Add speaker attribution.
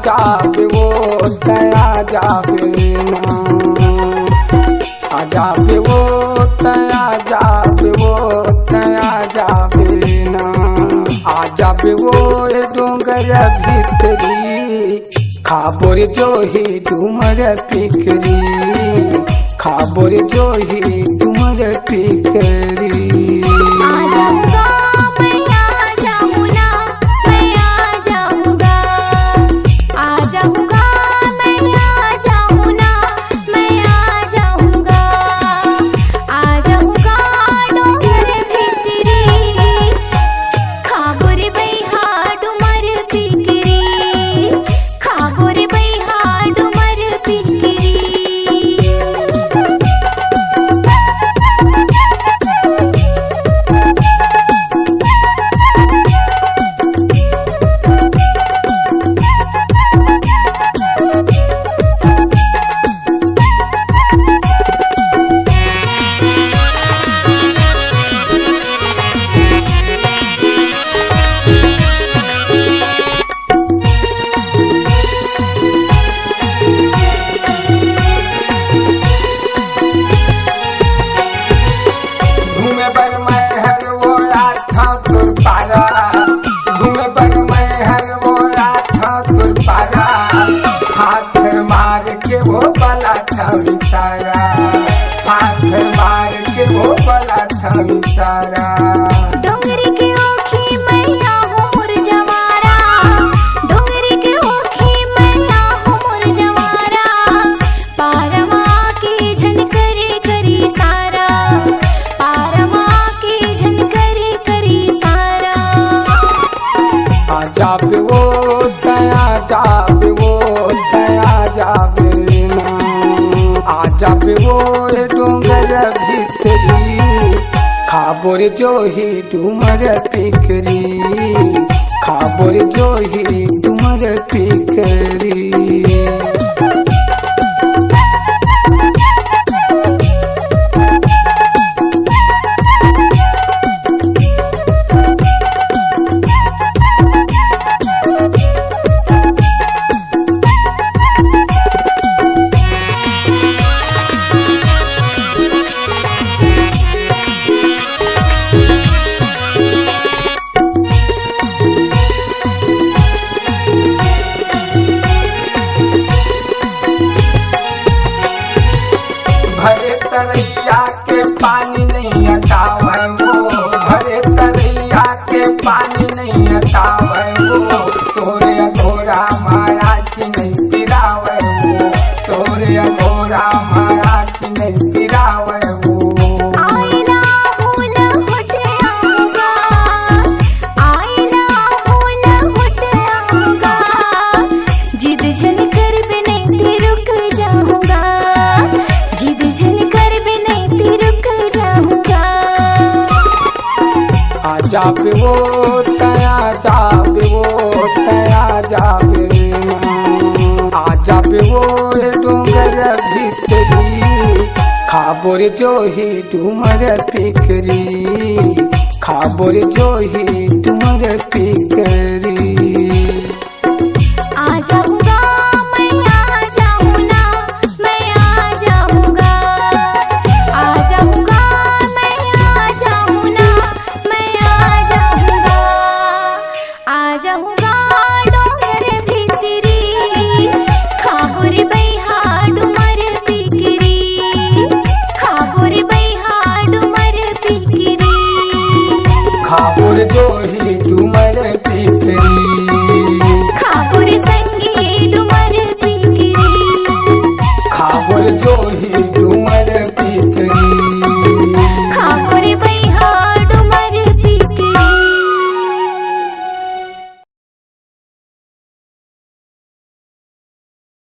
Speaker 1: जाबे वो तया जाबे ना आ जाबे वो तया जाबे वो तया जाबे ना आ जाबे वो डोंगर भितरी खाबोर जो ही डुमर पिकरी खाबोर जो ही डुमर पिकरी सारा हाथ मार के वो बला सारा
Speaker 2: डोंगरी के ओखी मैया हो मोर जवारा डोंगरी के ओखी मैया हो मोर जवारा पारमा की झनकरी करी सारा पारमा की झनकरी करी सारा
Speaker 1: आ जाबे वो तया जाबे वो तया जाबे आ जाबे वो डोंगर भितरी खाबोर जो ही डुमर पिकरी खाबोर जो ही डुमर पिकरी भरे तरैया के पानी नहीं हटावे वो भरे तरैया के पानी नहीं हटावे वो तोरे अघोरा माया की नहीं पिरावे वो तोरे अघोरा माया की नहीं पिरावे वो
Speaker 2: आइला फूल होटे आऊंगा आइला फूल होटे आऊंगा जिद झन कर भी नहीं रुक जाऊंगा जिद झन कर भी नहीं रुक जाऊंगा
Speaker 1: आ जाबे वो तया जाबे वो तया जाबे ना आ जाबे वो डोंगर भितरी खाबोर जो ही डुमर पिकरी खाबोर जो ही डुमर पिकरी।